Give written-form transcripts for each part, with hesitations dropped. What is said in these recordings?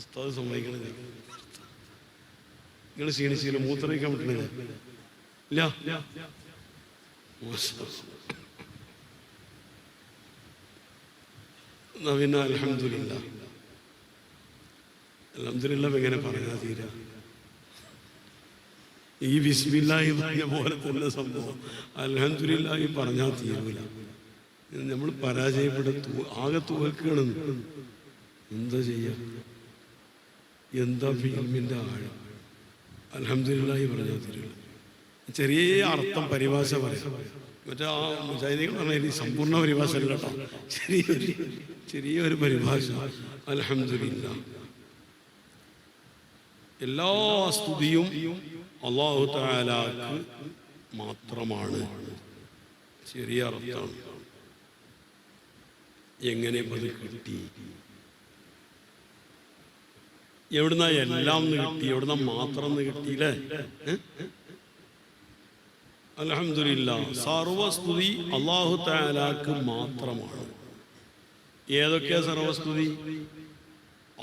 ഉസ്താദ് സമ്മതിക്കണേ. നിങ്ങൾ ക്ഷീണിച്ചില്ല, മൂത്രമൊഴിക്കാൻ പറ്റണില്ല? ഇല്ല. പിന്നെ അൽഹംദുലില്ലാ. അൽഹംദുലില്ലാ എങ്ങനെ പറഞ്ഞാൽ തീരാ? ഈ ബിസ്മില്ലാഹി പറഞ്ഞ പോലെ തന്നെ സംഭവം അൽഹംദുലില്ലാഹി പറഞ്ഞാൽ തീരൂല. നമ്മൾ പരാജയപ്പെടുത്തു, ആകെ തോൽക്കണം. എന്താ ചെയ്യാ? എന്താ ഫിൽമിൻ്റെ ആഴം? അൽഹംദുലില്ലാഹി പറഞ്ഞാൽ തീരൂല. ചെറിയ അർത്ഥം പരിഭാഷ പറയാം. മറ്റേ ആ മുജാഹിദീൻ പറഞ്ഞ സമ്പൂർണ്ണ പരിഭാഷ അല്ല കേട്ടോ, ചെറിയൊരു പരിഭാഷ. അൽഹംദുലില്ലാ. എല്ലാ സ്തുതിയും അല്ലാഹു തആലാക്ക് മാത്രമാണ്. ചെറിയ അർത്ഥമാണ്. എങ്ങനെ അത് കിട്ടി? എവിടുന്ന എല്ലാം കിട്ടി? എവിടുന്ന മാത്രം കിട്ടിയില്ലേ? അൽഹംദുലില്ലാ. സർവസ്തുതി അല്ലാഹു തആലാക്ക് മാത്രമാണ്. ഏതൊക്കെയാ സർവസ്തുതി?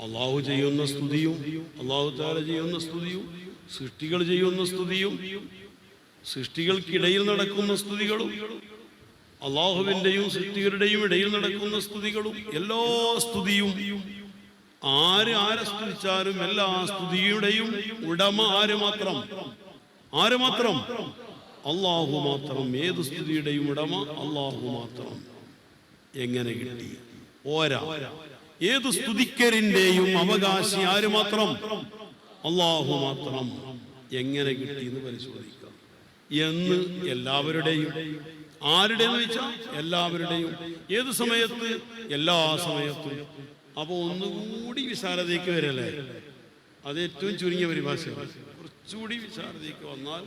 അല്ലാഹു ചെയ്യുന്ന സ്തുതിയും, അല്ലാഹു തആല ചെയ്യുന്ന സ്തുതിയും, സൃഷ്ടികൾ ചെയ്യുന്ന സ്തുതിയും, സൃഷ്ടികൾക്കിടയിൽ നടക്കുന്ന സ്തുതികളും, അള്ളാഹുവിൻ്റെയും സൃഷ്ടികളുടെയും ഇടയിൽ നടക്കുന്ന സ്തുതികളും, എല്ലാ സ്തുതിയും ആരെ സ്തുതിച്ചാലും എല്ലാ സ്തുതിയുടെയും ഉടമ ആര് മാത്രം? അള്ളാഹു മാത്രം. ഏത് സ്തുതിയുടെയും ഉടമ അള്ളാഹു മാത്രം. എങ്ങനെ കിട്ടി? പോരാ. ഏത് സ്തുതിക്കലിന്റെയും അവകാശി ആര് മാത്രം? അള്ളാഹു മാത്രം. എങ്ങനെ കിട്ടി എന്ന് പരിശോധിക്കാം. എന്ന് എല്ലാവരുടെയും, ആരുടെയെന്ന് വെച്ചാൽ എല്ലാവരുടെയും, ഏത് സമയത്ത്? എല്ലാ സമയത്തും. അപ്പൊ ഒന്നുകൂടി വിശാലതയ്ക്ക് വരല്ലേ? അത് ഏറ്റവും ചുരുങ്ങിയ പരിഭാഷ. കുറച്ചുകൂടി വിശാലതയ്ക്ക് വന്നാൽ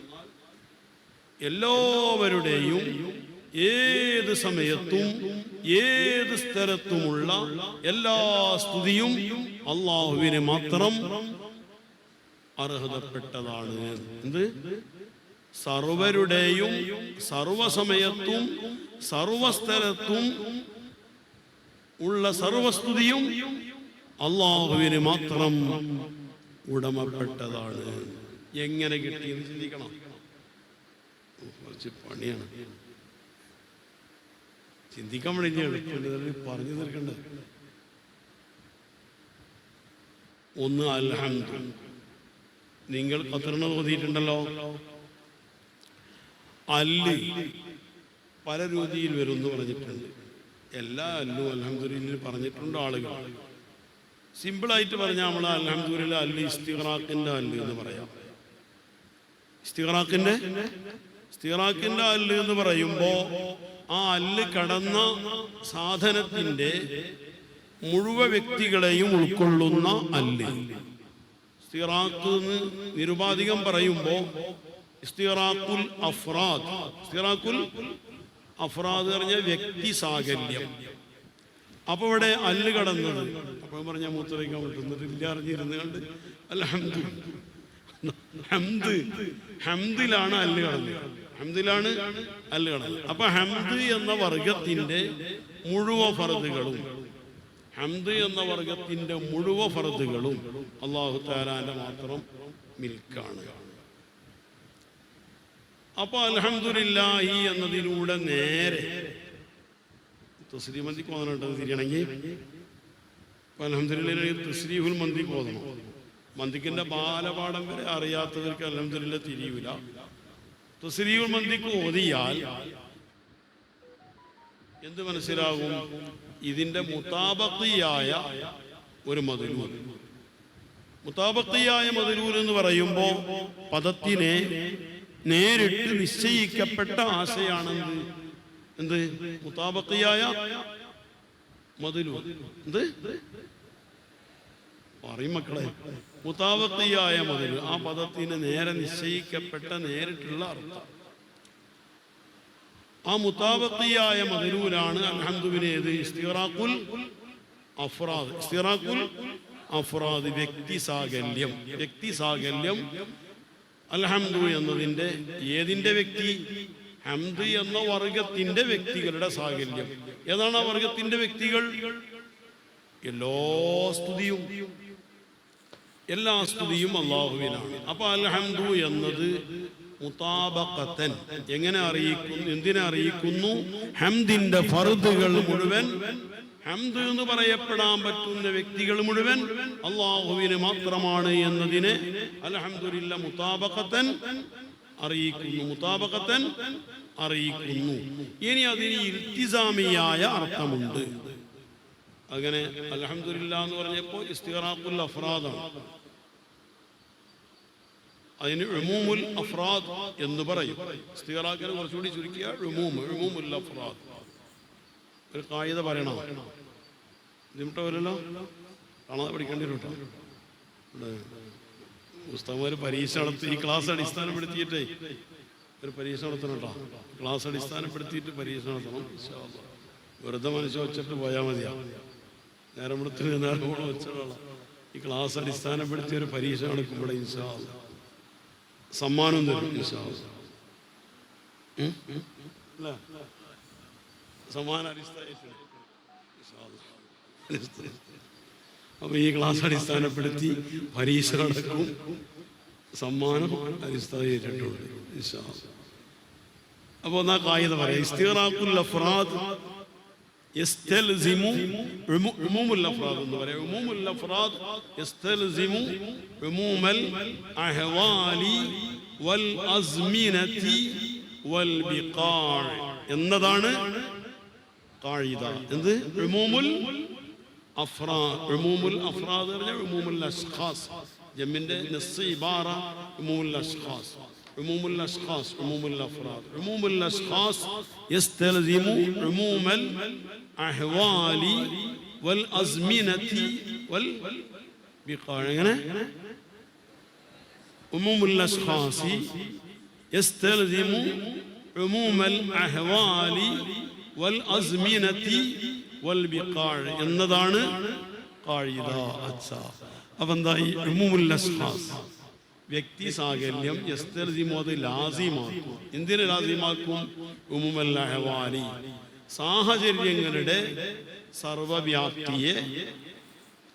എല്ലാവരുടെയും ഏത് സമയത്തും ഏത് സ്ഥലത്തുമുള്ള എല്ലാ സ്തുതിയും അള്ളാഹുവിന് മാത്രം അർഹതപ്പെട്ടതാണ്. എന്ത്? സർവരുടെയും സർവസമയത്തും സർവസ്ഥലത്തും ഉള്ള സർവസ്തുതിയും അള്ളാഹുവിന് മാത്രം ഉടമപ്പെട്ടതാണ്. എങ്ങനെ കിട്ടിയെന്ന് ചിന്തിക്കണം. കുറച്ച് പണിയാണ്. ചിന്തിക്കാൻ വേണ്ടിയാണ് പറഞ്ഞു തീർക്കേണ്ടത്. ഒന്ന് അൽഹംദു. നിങ്ങൾ ഖത്റിന് ഓതിയിട്ടുണ്ടല്ലോ. അല്ല് പല രീതിയിൽ വരും എന്ന് പറഞ്ഞിട്ടുണ്ട്. എല്ലാ അല്ലും അൽഹംദുലില്ലാഹ് പറഞ്ഞിട്ടുണ്ട് ആളുകൾ. സിമ്പിളായിട്ട് പറഞ്ഞാൽ നമ്മൾ അൽഹംദുലില്ലാഹ് അല്ല് ഇസ്തിഗ്റാഖിന്റെ അല്ല് എന്ന് പറയാം. ഇസ്തിഗ്റാഖിന്റെ അല്ല് എന്ന് പറയുമ്പോൾ ആ അല്ല് കടന്ന സാധനത്തിന്റെ മുഴുവൻ വ്യക്തികളെയും ഉൾക്കൊള്ളുന്ന അല്ല്. ഇസ്തിഗ്റാഖ് എന്ന് നിരുപാധികം പറയുമ്പോൾ ഇസ്തിഗ്റാഖുൽ അഫ്റാദ് പറഞ്ഞ വ്യക്തി സാകല്യം. അപ്പൊ ഇവിടെ അല്ല് കടന്നത്, അപ്പൊ പറഞ്ഞാൽ മൂത്രവയ്ക്കാൻ പറ്റുന്നത് ഇല്ല അറിഞ്ഞിരുന്നു കണ്ട് ഹംദിലാണ് അല്ല് കടന്നത്. അപ്പൊ ഹംദ് എന്ന വർഗത്തിന്റെ മുഴുവൻ ഫർദുകളും അല്ലാഹു തആലാന്റെ മാത്രം മിൽക്കാണ്. അപ്പൊ അൽഹംദുലില്ലാഹി എന്നതിലൂടെ നേരെ തസ്രീഹുൽ മന്ദിക്ക് ഓതണം. തിരിയണമെങ്കിൽ അൽഹംദുലില്ലാഹി തസ്രീഹുൽ മന്ദിക്ക് ഓതണം. മന്ദിക്കിന്റെ ബാലപാഠം വരെ അറിയാത്തവർക്ക് അൽഹംദുലില്ലാഹി തിരിയൂല. തസ്രീഹുൽ മന്ദിക്ക് ഓതിയാൽ എന്ത് മനസ്സിലാകും? ഇതിന്റെ മുതാബഖിയായ ഒരു മദ്ലൂൽ. മുതാബഖിയായ മദ്ലൂൽ എന്ന് പറയുമ്പോൾ പദത്തിനെ നേരിട്ട് നിശ്ചയിക്കപ്പെട്ട ആശയാണെന്ത്? എന്ത്? മുതാബഖിയായ മദ്ലൂൽ. എന്ത് പറയും മക്കളെ? മുതാബഖിയായ മദ്ലൂൽ. ആ പദത്തിന് നേരെ നിശ്ചയിക്കപ്പെട്ട നേരിട്ടുള്ള അർത്ഥം. ആ മുതാബഖിയായ മദ്ലൂലാണ് അൽഹംദുലില്ലാഹ്. ഇസ്തിഗ്റാഖുൽ അഫ്റാദ് വ്യക്തി സാകല്യം. അൽഹംദു എന്നതിന്റെ ഏതിന്റെ വ്യക്തി? ഹംദ് എന്ന വർഗത്തിന്റെ വ്യക്തികളുടെ സാകല്യം. ഏതാണ് ആ വർഗത്തിന്റെ വ്യക്തികൾ? എല്ലാ സ്തുതിയും എല്ലാ സ്തുതിയും അല്ലാഹുവിനാണ്. അപ്പോൾ അൽഹംദു എന്നത് മുതാബഖത്തൻ എങ്ങനെ അറിയിക്കുന്നു, എന്തിനെ അറിയിക്കുന്നു? ഹംദിന്റെ ഫർദുകൾ മുഴുവൻ, ഹംദ് എന്ന് പറയപ്പെടാൻ പറ്റുന്ന വ്യക്തികൾ മുഴുവൻ അല്ലാഹുവിന് മാത്രമാണ് എന്നതിനെ അൽഹംദുലില്ലാ മുതാബഖത്തൻ അറിയിക്കുന്നു, മുതാബഖത്തൻ അറിയിക്കുന്നു. ഇനി അതിന് ഇൽത്തിസാമിയായ അർത്ഥമുണ്ട്. അങ്ങനെ അൽഹംദുലില്ലാ എന്ന് പറഞ്ഞപ്പോൾ ഇസ്തിഗ്റാഖുൽ അഫ്റാദാണ്. അതിന് ഉമൂമുൽ അഫ്റാദ് എന്ന് പറയും. ഇസ്തിഗ്റാഖിനെ കുറച്ചുകൂടി ചുരുക്കിയ ഉമൂമുൽ അഫ്റാദ്. ഒരു കായിക പറയണം, ബുദ്ധിമുട്ടല്ലോ, കാണാതെ പഠിക്കേണ്ടി വരും കേട്ടോ. പുസ്തകന്മാർ പരീക്ഷ നടത്തി, ഈ ക്ലാസ് അടിസ്ഥാനപ്പെടുത്തിയിട്ടേ ഒരു പരീക്ഷ നടത്തണം കേട്ടോ. ക്ലാസ് അടിസ്ഥാനപ്പെടുത്തിയിട്ട് പരീക്ഷ നടത്തണം. വെറുതെ മനുഷ്യ വെച്ചിട്ട് പോയാൽ മതിയാ. നേരം എടുത്ത് നേരം കൂടെ വെച്ചിട്ടുള്ള ഈ ക്ലാസ് അടിസ്ഥാനപ്പെടുത്തിയ ഒരു പരീക്ഷ നടക്കുമ്പോൾ ഇൻഷാ അല്ലാഹ് സമ്മാനം തരും. ഇൻഷാ അല്ലാഹ് സമ്മാന അടിസ്ഥാനത്തിൽ. അപ്പൊ ഈ ക്ലാസ് അടിസ്ഥാനപ്പെടുത്തി പരീക്ഷ നടക്കും, സമ്മാനം അടിസ്ഥാനമായിട്ടുണ്ട്. ഇൻഷാ അല്ലാഹ്. അപ്പോൾ എന്നാ കായിക പറയാം, ഇസ്തിഗ്റാഖുൽ അഫ്റാദ് يستلزم عموم الأفراد. عموم الأفراد يستلزم عموم الأحوال والأزمنة والبقاع. എന്നതാണ് ഖാഇദ. എന്ത്? ഉമൂമുൽ അഫ്റാദ്. ഉമൂമുൽ അഫ്റാദ് പറഞ്ഞാൽ ഉമൂമുൽ അശ്ഖാസ്. ജമ്മിന്റെ നസ്സ് ഇബാറ ഉമൂമുൽ അശ്ഖാസ്. عموم الأشخاص عموم الأفراد. عموم الأشخاص يستلزم عموم الأحوال والأزمنة والبقاع. عموم الأشخاص يستلزم عموم الأحوال والأزمنة والبقاع എന്നതാണ് ഖാഇദ. അച്ഛാ, അപ്പം എന്തായി? ഉമൂമുൽ അശ്ഖാസ് വ്യക്തി സാകല്യം യസ്തൽസിമു, അത് ലാസിമാക്കും. എന്തിനെ ലാസിമാക്കും? ഉമൂമൽ അഹ്വാലി, സാഹചര്യങ്ങളുടെ സർവവ്യാപ്തിയെ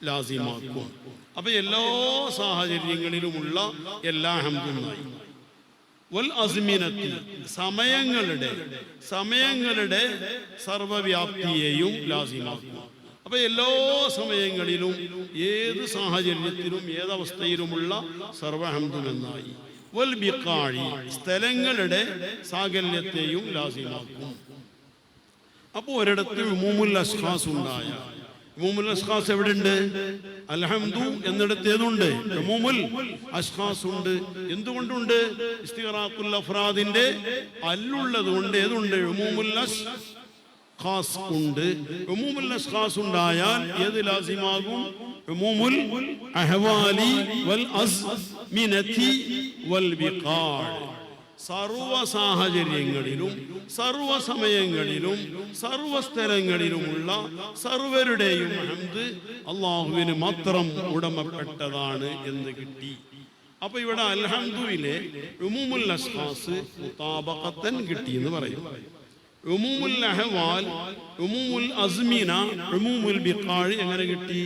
ലാസിമാക്കും. അപ്പൊ എല്ലാ സാഹചര്യങ്ങളിലുമുള്ള എല്ലാ ഹംദുമായി. വൽ അസ്മിനത്തി, സമയങ്ങളുടെ സർവവ്യാപ്തിയെയും ലാസിമാക്കും. അപ്പൊ എല്ലാ സമയങ്ങളിലും ഏത് സാഹചര്യത്തിലും ഏതവസ്ഥയിലുമുള്ള സർവഹംദുമെന്നായി. വൽ ബിഖാഇ, സ്ഥലങ്ങളുടെ സാകല്യത്തെയും ലാസിമാക്കും. അപ്പോൾ ഒരിടത്ത് ഉമൂമുൽ അശ്ഖാസ് ഉണ്ടായ, ഉമൂമുൽ അശ്ഖാസ് എവിടെയുണ്ട്? അൽഹംദു എന്നിടത്ത് ഏതുണ്ട്? ഉമൂമുൽ അശ്ഖാസ് ഉണ്ട്. എന്തുകൊണ്ടുണ്ട്? ഇസ്തിഗ്റാഖുൽ അഫ്റാദിന്റെ അല്ലുള്ളത് കൊണ്ട് ഏതുണ്ട്? ഉമൂമുൽ ഖാസ് ഉണ്ട്. ഉമൂമുൽ അശ്ഖാസ് ഉണ്ടായാൽ ഏത് ലാസിമാകും? ഉമൂമുൽ അഹ്വാലി വൽ അസ്മിനതി വൽ ബിഖാഅ്. സർവ സാഹചര്യങ്ങളിലും സർവ സമയങ്ങളിലും സർവ സ്ഥലങ്ങളിലുമുള്ള സർവരുടെയും ഹംദ് അല്ലാഹുവിന് മാത്രം ഉടമപ്പെട്ടതാണ് എന്ന് കിട്ടി. അപ്പൊ ഇവിടെ അൽഹംദുലിലെ ഉമൂമുൽ അശ്ഖാസ് മുതാബഖത്തൻ കിട്ടി എന്ന് പറയും. ഉമൂമുൽ അഹ്വാൽ, ഉമൂമുൽ അസ്മിന, ഉമൂമുൽ ബിഖാഅ് എങ്ങനെ കിട്ടി?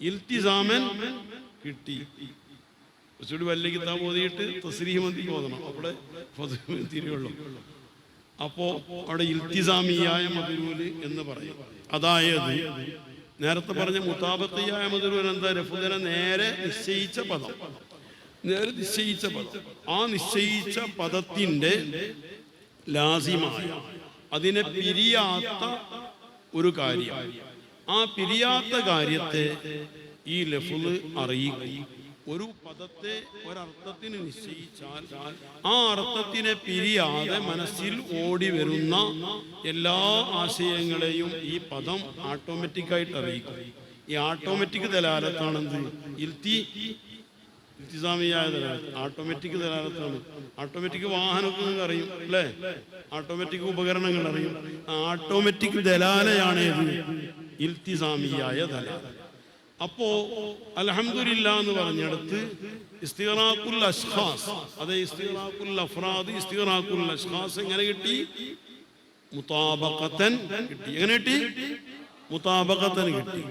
ഇൽത്തിസാമൻ കിട്ടി. കുറച്ചുകൂടി വലിയ കിതാബ് ഓതിയിട്ട് തസ്രീഹ് മന്തി ഓതണം, അവിടെ തിരിയുള്ളൂ. അപ്പോ അവിടെ ഇൽത്തിസാമിയായ മദ്ലൂല് എന്ന് പറയും. അതായത് നേരത്തെ പറഞ്ഞ മുതാബഖിയായ മദ്ലൂൽ എന്താ? രഫുദിനെ നേരെ നിശ്ചയിച്ച പദം, നേരെ നിശ്ചയിച്ച പദം. ആ നിശ്ചയിച്ച പദത്തിന്റെ ലാസിമായ, അതിനെ പിരിയാത്ത ഒരു കാര്യം, ആ പിരിയാത്ത കാര്യത്തെ ഈ ലഫ്ള് അറിയിക്കും. ഒരു പദത്തെ ഒരർത്ഥത്തിന് നിശ്ചയിച്ചാൽ ആ അർത്ഥത്തിനെ പിരിയാതെ മനസ്സിൽ ഓടി വരുന്ന എല്ലാ ആശയങ്ങളെയും ഈ പദം ഓട്ടോമാറ്റിക്കായിട്ട് അറിയിക്കും. ഈ ഓട്ടോമാറ്റിക് ദലാലത്താണെന്ത്? ഇൽത്തിസാമിയായ ദലാലത്ത്, ഓട്ടോമാറ്റിക് ദലാലത്താണ്. ഓട്ടോമാറ്റിക് വാഹനമൊക്കെ നിങ്ങൾക്ക് അറിയും അല്ലേ? ഓട്ടോമാറ്റിക് ഉപകരണങ്ങൾ അറിയും. ഓട്ടോമാറ്റിക് ദലാലയാണ് ഇത് ഇൽത്തിസാമിയായ ദലാല. അപ്പോ അൽഹംദുലില്ലാ എന്ന് പറഞ്ഞെടുത്ത് ഇസ്തിഗ്റാഖുൽ അശ്ഖാസ്, അതെ, ഇസ്തിഗ്റാഖുൽ അഫ്റാദ്, ഇസ്തിഗ്റാഖുൽ അശ്ഖാസ് എങ്ങനെ കിട്ടി? മുതാബഖത്തൻ കിട്ടി. എങ്ങനെ കിട്ടി? മുതാബഖത്തിന് കിട്ടി.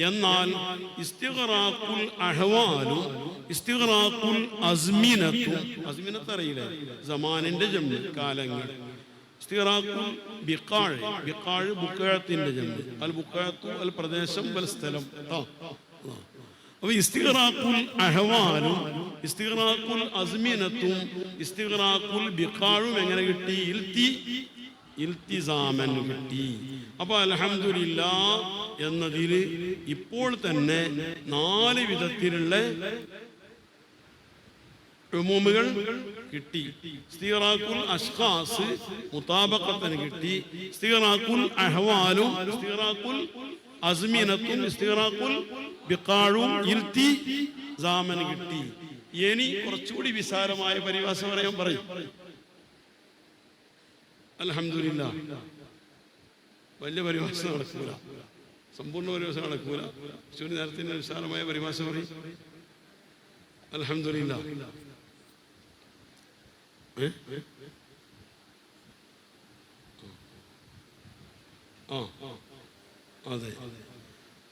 എന്നാൽ ഇസ്തിഗ്റാഖുൽ അഹ്വാലും ഇസ്തിഗ്റാഖുൽ അസ്മിനത്തും, അസ്മിനത്ത് അറിയില്ലേ, സമാനിന്റെ ജംഉ കാലങ്ങൾ. ഇസ്തിഗ്റാഖുൽ ബിഖാഴ്, ബിഖാഴ് ബുഖഅത്തിന്റെ ജംഉ, അൽ ബുഖഅത്തു അൽ പ്രദേശം വൽ സ്ഥലം. അപ്പോൾ ഇസ്തിഗ്റാഖുൽ അഹ്വാലും ഇസ്തിഗ്റാഖുൽ അസ്മിനത്തും ഇസ്തിഗ്റാഖുൽ ബിഖാഴും എങ്ങനെ കിട്ടി? ഇൽത്തിസാമൻ കിട്ടി. അപ്പോൾ അൽഹംദുലില്ലാഹ് എന്നതിൽ ഇപ്പോൾ തന്നെ 4 വിധത്തിലുള്ള ഉമൂമുകൾ കിട്ടി. ഇസ്തിഗ്റാഖുൽ അഷ്ഖാസ് മുതാബഖത്തിന് കിട്ടി, ഇസ്തിഗ്റാഖുൽ അഹ്വാലും ഇസ്തിഗ്റാഖുൽ അസ്മിനത്തും ഇസ്തിഗ്റാഖുൽ ബിഖാഴും ഇൽത്തിസാമൻ കിട്ടി. ഇനി കുറച്ചുകൂടി വിശാലമായ പരിഭാഷ പറയും. അൽഹംദുലില്ലാഹ് വലിയ പരിഭാഷ നടക്കൂല, സമ്പൂർണ്ണ പരിഭാഷ നടക്കൂല. നേരത്തെ വിശാലമായ പരിഭാഷ പറയും. അൽഹംദുലില്ലാഹ് അതെ,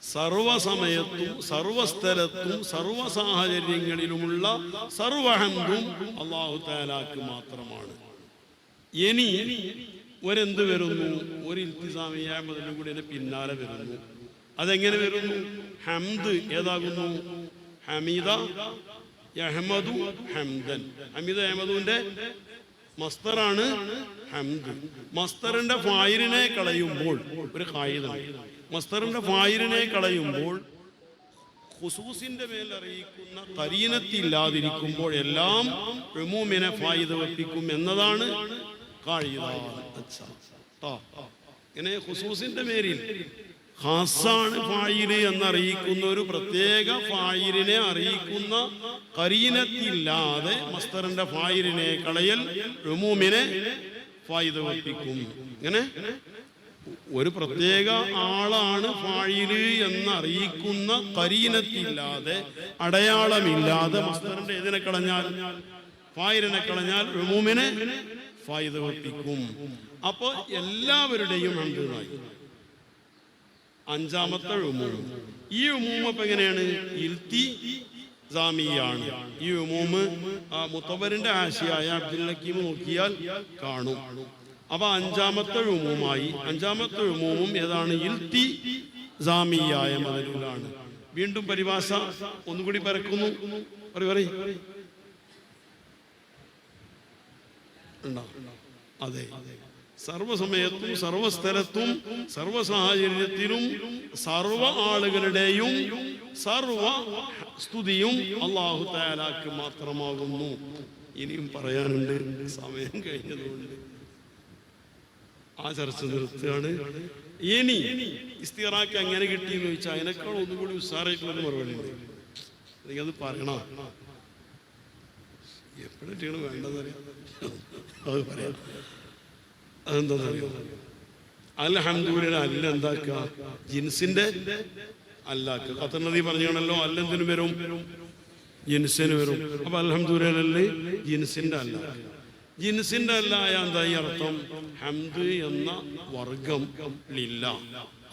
സർവസമയത്തും സർവസ്ഥലത്തും സർവ സാഹചര്യങ്ങളിലുമുള്ള സർവഹംദും അല്ലാഹു തആലാക്ക് മാത്രമാണ്. ഇനി ഒരെന്ത് വരുന്നു? ഒരു ഇൽത്തിസാമിയ മുതലും കൂടി അതിന് പിന്നാലെ വരുന്നു. അതെങ്ങനെ വരുന്നു? ഹംദ് ഏതാകുന്നു? ഹമീദ യഹ്മദു ഹംദൻ. ഹമീദ യഹ്മദുവിന്റെ മസ്തറാണ് ഹംദ്. മസ്തറിന്റെ ഫായിലിനെ കളയുമ്പോൾ ഒരു ഖായിദയാണ്. മസ്തറിന്റെ ഫായിലിനെ കളയുമ്പോൾ ഖുസൂസിന്റെ മേൽ അറിയിക്കുന്ന ഖരീനത്തില്ലാതിരിക്കുമ്പോൾ എല്ലാം ഉമൂമിനെ ഫായിദ വെപ്പിക്കും എന്നതാണ് ഖായിദ. ഇങ്ങനെ ഖുസൂസിന്റെ മേലിൽ ഖാസാണ് ഫായില് എന്നറിയിക്കുന്ന ഒരു പ്രത്യേക ഫായിലിനെ അറിയിക്കുന്ന ഖരീനത്തില്ലാതെ മസ്തറിന്റെ ഫായിലിനെ കളയൽ ഉമൂമിനെ ഫായിദ വെപ്പിക്കും. ഇങ്ങനെ ഒരു പ്രത്യേക ആളാണ് ഫായില് എന്നറിയിക്കുന്ന ഖരീനത്തില്ലാതെ അടയാളമില്ലാതെ മസ്തറിന്റെ ഇതിനെ കളഞ്ഞാൽ, ഫായിലിനെ കളഞ്ഞാൽ ഉമൂമിനെ ഫായിദ വെപ്പിക്കും. അപ്പൊ എല്ലാവരുടെയും ഹംദായി. അഞ്ചാമത്തെ ഉമൂം. ഈ ഉമൂം അപ്പൊ എങ്ങനെയാണ്? ഇൽത്തിസാമിയാണ്. ഈ ഉമൂം മുത്തബറിന്റെ ആശയായ അബ്ദുൽ ഹക്കീം നോക്കിയാൽ കാണും. അപ്പൊ അഞ്ചാമത്തെ ഉമൂമായി. അഞ്ചാമത്തെ ഉമൂമും ഏതാണ്? ഇൽത്തിസാമിയായ മദലൂലാണ്. വീണ്ടും പരിഭാഷ ഒന്നുകൂടി പരക്കുന്നു. അതെ, സർവസമയത്തും സർവസ്ഥലത്തും സർവ സാഹചര്യത്തിലും സർവ ആളുകളുടെയും സർവ സ്തുതിയും അല്ലാഹു തആലാക്ക് മാത്രമാകുന്നു. ഇനിയും പറയാനുണ്ട്, സമയം കഴിഞ്ഞതുകൊണ്ട് ആ ചർച്ച നിർത്തുകയാണ്. ഇനി ഇസ്തിഗ്റാഖ് എങ്ങനെ കിട്ടിയെന്ന് ചോദിച്ചാൽ അതിനേക്കാൾ ഒന്നുകൂടി ഉഷാറായിട്ടുള്ള മറുപടി ഉണ്ട്. എനിക്കത് പറയണോ? എപ്പോഴാണ് വേണ്ടതറിയാം, അത് പറയാം. അതെന്താണെന്നറിയോ? അൽഹംദുലില്ലാഹ് അല്ല എന്താക്കുക? ജിൻസിന്റെ അല്ലാക്ക. ഖത്തർ നബി പറഞ്ഞാണല്ലോ അല്ലെന്തിനു വരും? ജിൻസിന് വരും. അപ്പൊ അൽഹംദുലില്ലാഹ് ജിൻസിന്റെ അല്ല. ജിൻസിന്റെ അല്ല എന്തായി അർത്ഥം? ഹംദ് എന്ന വർഗം ലില്ലാഹ്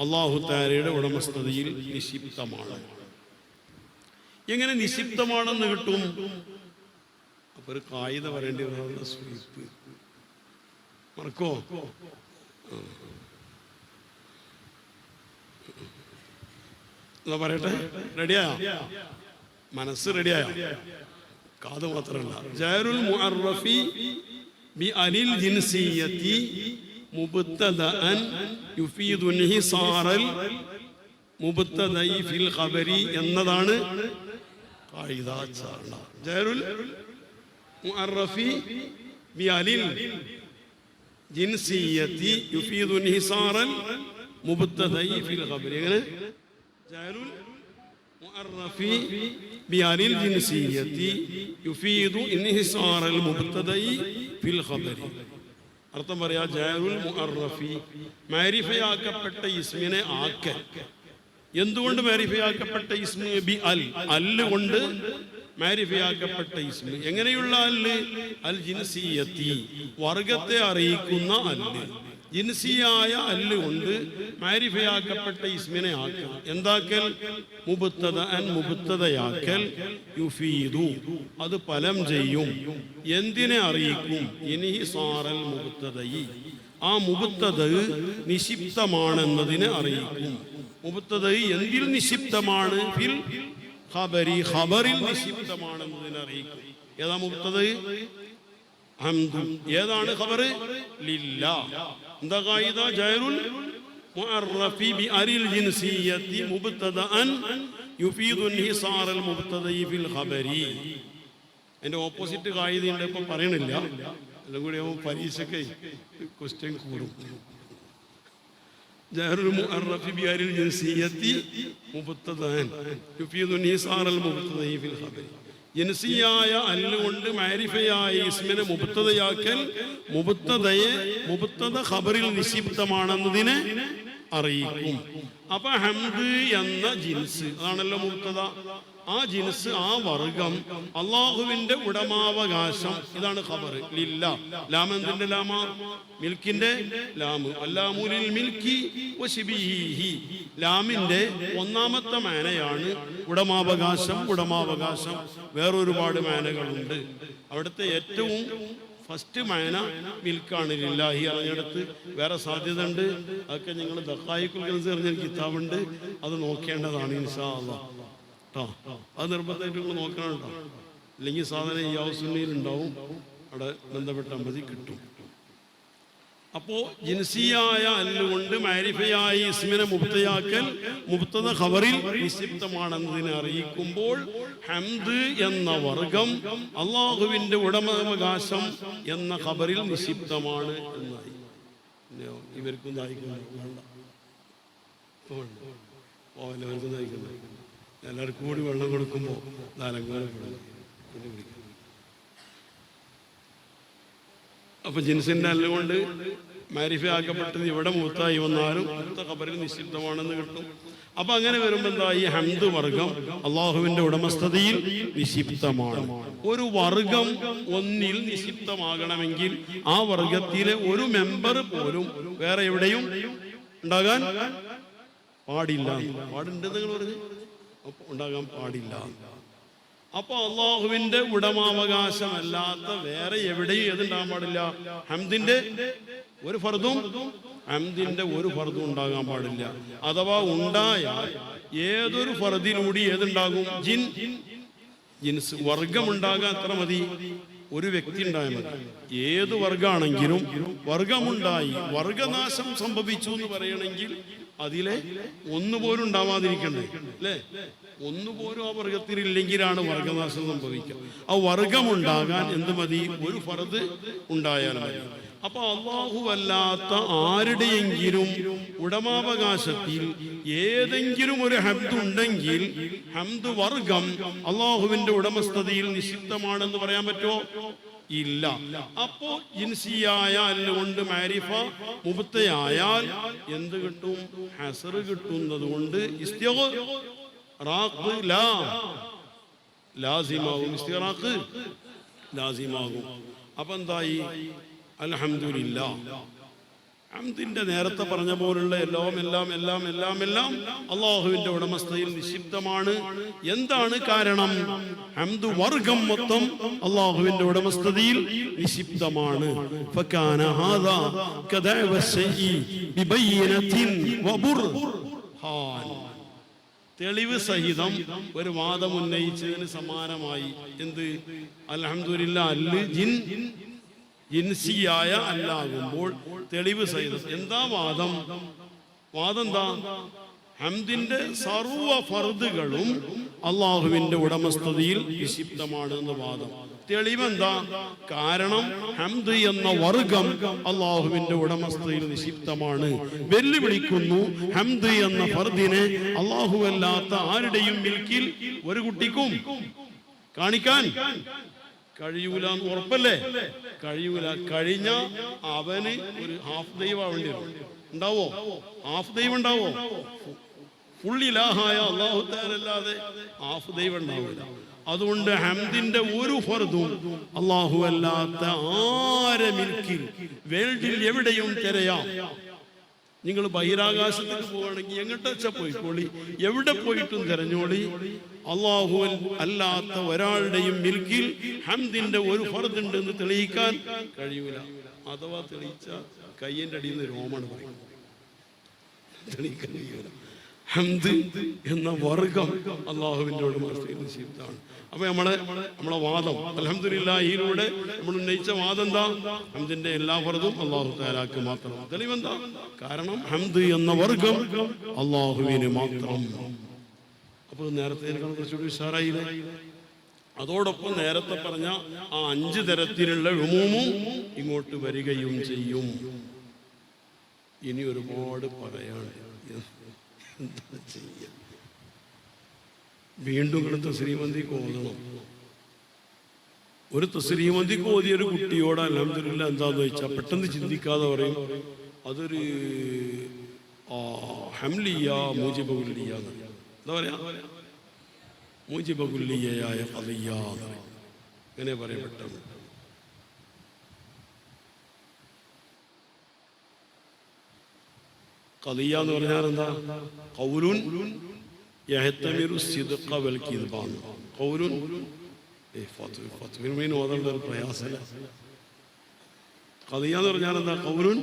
അല്ലാഹു തആലയുടെ ഉടമസ്ഥതയിൽ നിക്ഷിപ്തമാണ്. എങ്ങനെ നിക്ഷിപ്തമാണെന്ന് കിട്ടും? അപ്പൊ ഒരു കായിക പറയേണ്ടി വരുന്ന സ്വീപ്പ് മറക്കോ? പറയട്ടെ, റെഡിയായോ? മനസ്സ് റെഡിയായോ? കാത് മാത്രമല്ല. ജാറുൽ മുഅറഫി ബി അലിൽ ജിൻസിയത്തി മുബ്തദഅൻ യുഫീദു ഇൻഹിസാറൽ മുബ്തദഇ ഫിൽ ഖബരി എന്നതാണ് ഖായിദ. ജാറുൽ മുഅറഫി ബി അലിൽ ജിൻസിയത്തി യുഫീദു ഇൻഹിസാറൽ മുബ്തദഇ ഫിൽ ഖബരി. എങ്ങനെ? ജാറുൽ മുഅറഫി ബിഅലിൽ ജിൻസിയത്തി യുഫീദു ഇൻഹിസാറൽ മുബ്തദഇ ഫിൽ ഖബരി. അർത്ഥം പറയാ, ജാറുൽ മുഅറഫി മാരിഫയാക്കപ്പെട്ട ഇസ്മിനെ ആക്കൽ. എന്തുകൊണ്ട് മാരിഫയാക്കപ്പെട്ട ഇസ്മി? ബി അൽ, അല്ല് കൊണ്ട് മാരിഫയാക്കപ്പെട്ട ഇസ്മി. എങ്ങനെയുള്ള അല്ല്? അൽ ജിൻസിയത്തി, വർഗത്തെ അറിയിക്കുന്ന അല്ല്. ജിൻസിയായ അല്ല് കൊണ്ട് മാരിഫയാക്കപ്പെട്ട ഇസ്മിനെ ആക്കൽ. എന്താക്കൽ? മുബ്തദഅൻ മുബ്തദയാക്കൽ. യുഫീദു അത് ഫലം ചെയ്യും. എന്തിനെ അറിയിക്കും? ഇൻഹിസാറൽ മുബ്തദഇ ആ മുബ്തദ നിഷിപ്തമാണെന്നതിനെ അറിയിക്കും. മുബ്തദ എന്തിൽ നിഷിപ്തമാണ്? ഫിൽ ഖബരി ഖബറിൽ നിഷിപ്തമാണെന്നതിനെ അറിയിക്കും. ഏതാ മുബ്തദ? ഹംദു. ഏതാണ് ഖബർ? ലില്ലാഹ്. എന്താ ഖായിദ? ജാറുൽ മുഅറഫി ബിഅരിൽ ജിൻസിയത്തി മുബ്തദഅൻ യുഫീദു ഇൻഹിസാറൽ മുബ്തദഇ ഫിൽ ഖബരി. അതിന്റെ ഓപ്പോസിറ്റ് ഖായിദയുണ്ട്, ഇപ്പം പറയണില്ല, എല്ലാം കൂടി പരീക്ഷയ്ക്ക് ക്വസ്റ്റ്യൻ കൂടും. ജാറുൽ മുഅറഫി ബിഅരിൽ ജിൻസിയത്തി മുബ്തദഅൻ യുഫീദു ഇൻഹിസാറൽ മുബ്തദഇ ഫിൽ ഖബരി. ജിൻസിയായ അല്ലുകൊണ്ട് മാരിഫയായ ഇസ്മിനെ മുബ്തദയാക്കൽ മുബ്തദ ഖബറിൽ നിഷിപ്തമാണെന്നതിനെ അറിയിക്കും. അപ്പൊ ഹംദ് എന്ന ജിൻസ് അതാണല്ലോ മുബ്തദ. ആ ജിൻസ്, ആ വർഗം, അള്ളാഹുവിന്റെ ഉടമാവകാശം, ഇതാണ് ഖബർ. ലില്ലാ. ലാം എന്തിന്റെ ലാമ? മിൽക്കിന്റെ ലാമ്. അല്ലാമു ലിൽ മിൽക്കി വശിബിഹി. ലാമിന്റെ ഒന്നാമത്തെ മാനയാണ് ഉടമാവകാശം. ഉടമാവകാശം വേറൊരുപാട് മാനകളുണ്ട്. അവിടുത്തെ ഏറ്റവും ഫസ്റ്റ് മാന മിൽക്കാണ്. ലില്ലാഹി അറിഞ്ഞെടുത്ത് വേറെ സാധ്യത ഉണ്ട്. അതൊക്കെ നിങ്ങൾ ദഖായിഖുൽ കൻസ് പറഞ്ഞ കിതാബുണ്ട്, അത് നോക്കേണ്ടതാണ് ഇൻഷാ അല്ലാഹ് കേട്ടോ. അത് നിർബന്ധമായിട്ട് നിങ്ങൾ നോക്കണം കേട്ടോ. ഇല്ലെങ്കിൽ സാധനം ഈ യൗസുന്നയിൽ ഉണ്ടാവും, അവിടെ ബന്ധപ്പെട്ട മതി കിട്ടും. അപ്പോ ജിൻസിയായ അല്ലുകൊണ്ട് മാരിഫയായ ഇസ്മിനെ മുബ്തദയാക്കൽ മുബ്തദ ഖബറിൽ നിഷിപ്തമാണെന്നതിനെ അറിയിക്കുമ്പോൾ ഹംദ് എന്ന വർഗം അള്ളാഹുവിന്റെ ഉടമാവകാശം എന്ന ഖബറിൽ നിഷിപ്തമാണ് എന്നായി. ഇവർക്കും എല്ലാവർക്കും കൂടി വെള്ളം കൊടുക്കുമ്പോൾ അപ്പൊ ജിൻസിന്റെ അല്ലുകൊണ്ട് മാരിഫയാക്കപ്പെട്ടത് ഇവിടെ മൂത്തായി വന്നാലും അടുത്ത ഖബറിൽ നിഷിപ്തമാണെന്ന് കിട്ടും. അപ്പൊ അങ്ങനെ വരുമ്പോ എന്താ? ഈ ഹംദ് വർഗം അള്ളാഹുവിന്റെ ഉടമസ്ഥതയിൽ നിഷിപ്തമാണ്. ഒരു വർഗം ഒന്നിൽ നിഷിപ്തമാകണമെങ്കിൽ ആ വർഗത്തിലെ ഒരു മെമ്പർ പോലും വേറെ എവിടെയും ഉണ്ടാകാൻ പാടില്ല. പാടുണ്ടെന്ന് നിങ്ങൾ പറഞ്ഞു, ഉണ്ടാകാൻ പാടില്ല. അപ്പൊ അള്ളാഹുവിന്റെ ഉടമാവകാശമല്ലാത്ത വേറെ എവിടെയും ഏതുണ്ടാകാൻ പാടില്ല. ഹംദിന്റെ ഒരു ഫർദും ഉണ്ടാകാൻ പാടില്ല. അഥവാ ഉണ്ടായാൽ ഏതൊരു ഫർദിലൂടെ ഏതുണ്ടാകും? ജിൻസ് വർഗം ഉണ്ടാകാൻ എത്ര മതി? ഒരു വ്യക്തി ഉണ്ടായാൽ മതി. ഏത് വർഗമാണെങ്കിലും വർഗമുണ്ടായി വർഗനാശം സംഭവിച്ചു എന്ന് പറയണമെങ്കിൽ അതിലെ ഒന്നുപോലും ഉണ്ടാവാതിരിക്കണ്ടേ അല്ലേ? ഒന്നുപോലും ആ വർഗത്തിലില്ലെങ്കിലാണ് വർഗനാശം സംഭവിക്കുക. ആ വർഗമുണ്ടാകാൻ എന്ത് മതി? ഒരു ഫർദ് ഉണ്ടായാൽ മതി. അപ്പൊ അല്ലാഹുവല്ലാത്ത ആരുടെയെങ്കിലും ഉടമാവകാശത്തിൽ ഏതെങ്കിലും ഒരു ഹംദ് ഉണ്ടെങ്കിൽ ഹംദ് വർഗം അള്ളാഹുവിന്റെ ഉടമസ്ഥതയിൽ നിഷിപ്തമാണെന്ന് പറയാൻ പറ്റുമോ? ഇല്ല. അപ്പോ ജിൻസിയായ അല്ലുകൊണ്ട് മാരിഫ മുബ്തയായാൽ എന്ത് കിട്ടും? ഹസർ കിട്ടുന്നത് കൊണ്ട് ഇസ്തിഗ്റാഖ് ലാസിമാകും. ഇസ്തിഗ്റാഖ് ലാസിമാകും. അപ്പൊ എന്തായി? അൽഹംദുലില്ലാഹ്. ഹംദിന്റെ നേരത്തെ പറഞ്ഞ പോലുള്ള എല്ലാം അള്ളാഹുവിന്റെ ഉടമസ്ഥയിൽ നിഷിപ്തമാണ്. എന്താണ് കാരണം? ഹംദ് വർഗം മൊത്തം അള്ളാഹുവിന്റെ ഉടമസ്ഥതയിൽ നിഷിപ്തമാണ്. ഫകാന ഹാദാ കദഅവ ശൈഇ ബിബയ്യിനത്തിൻ വബുർഹാൻ. തെളിവ് സഹിതം ഒരു വാദം ഉന്നയിച്ചതിന് സമാനമായി. എന്ത്? അൽഹംദുലില്ലാഹ് അല്ല് ജിൻസിയായ അല്ലാകുമ്പോൾ തെളിവ് സഹിതം. എന്താ വാദം? എന്താ? ഹംദിന്റെ സർവ ഫർദുകളും അള്ളാഹുവിന്റെ ഉടമസ്ഥതയിൽ നിഷിപ്തമാണ് എന്ന വാദം. തെളിവെന്താ? കാരണം ഹംദ് എന്ന വർഗം അള്ളാഹുവിന്റെ ഉടമസ്ഥതയിൽ നിഷിപ്തമാണ്. വെല്ലുവിളിക്കുന്നു ഹംദ് എന്ന ഫർദിനെ അല്ലാഹുവല്ലാത്ത ആരുടെയും മിൽക്കിൽ ഒരു കുട്ടിക്കും കാണിക്കാൻ കഴിയൂല എന്ന് ഉറപ്പല്ലേ? കഴിയൂല. കഴിഞ്ഞ അവന് ഒരു ഹാഫ് ദൈവം ആവേണ്ടി വരും. ഉണ്ടാവോ? ഹാഫ് ദൈവം ഉണ്ടാവോ? ഫുൾ ഇലാഹായ അല്ലാഹു തആല അല്ലാതെ ഹാഫ് ദൈവം ഉണ്ടാവില്ല. അതുകൊണ്ട് ഹംദിന്റെ ഒരു ഫർദും അല്ലാഹു അല്ലാത്ത ആരെ മിൽക്കിൽ വേൾഡിൽ എവിടെയും തിരയാം. നിങ്ങൾ ബഹിരാകാശത്തേക്ക് പോവുകയാണെങ്കിൽ എങ്ങോട്ടാ പോയിക്കോളി, എവിടെ പോയിട്ടും തിരഞ്ഞോളി. അല്ലാഹു അല്ലാത്ത ഒരാളുടെയും മിൽക്കിൽ ഹംദിന്റെ ഒരു ഫർദുണ്ട് എന്ന് തെളിയിക്കാൻ കഴിയൂല. അഥവാ തെളിയിച്ച കയ്യന്റെ അടിയിൽ നിന്ന് രോമാണ് പറയും, തെളിയിക്കാൻ കഴിയൂല. ഹംദ് എന്ന വർഗം അള്ളാഹുവിൻ്റെ നസീബാണ്. അപ്പൊ നമ്മളെ വാദം അൽഹംദുലില്ലാഹ് ഇതിലൂടെ നമ്മൾ ഉന്നയിച്ച വാദം എന്താ? ഹംദിന്റെ എല്ലാ ഫർദും അള്ളാഹു തആലാക്ക് മാത്രം. തെളിവെന്താ? കാരണം ഹംദ് എന്ന വർഗം അള്ളാഹുവിന് മാത്രം. അപ്പൊ നേരത്തെ കുറച്ചുകൂടി ഉഷാറായില്ലേ? അതോടൊപ്പം നേരത്തെ പറഞ്ഞ ആ 5 തരത്തിലുള്ള ഉമൂമും ഇങ്ങോട്ട് വരികയും ചെയ്യും. ഇനി ഒരുപാട് പറയാണ്ട് എന്താണ് ചെയ്യുക? വീണ്ടും തസ്രീമന്തിക്ക് ഓതണം. ഒരു തസ്രീമന്തിക്ക് ഓതിയ ഒരു കുട്ടിയോട് അൽഹംദുലില്ലാഹ് എന്താന്ന് വെച്ചാൽ പെട്ടെന്ന് ചിന്തിക്കാതെ പറയും അതൊരു ഹംലിയ മൂജിബകുല്ലിയ എന്താ പറയാ, മൂജിബകുല്ലിയായ ഖദിയ അങ്ങനെ പറയപ്പെട്ടത്. ഖദിയ എന്ന് പറഞ്ഞാൽ എന്താ? ഖൗലുൻ യഹ്തമിറു സിദ്ഖ വൽ കിദ്ബാൻ. ഖൗലുൻ ഫത്വിൻ ഓതേണ്ട ഒരു പ്രയാസമില്ല. ഖദിയ എന്ന് പറഞ്ഞാൽ എന്താ? ഖൗലുൻ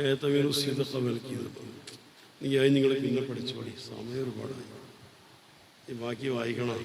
യഹ്തമിറു സിദ്ഖ വൽ കിദ്ബാൻ. നിങ്ങൾ പിന്നെ പഠിച്ചോളി, സമയം ഒരുപാടായി. ഈ ബാക്കി വായിക്കണം.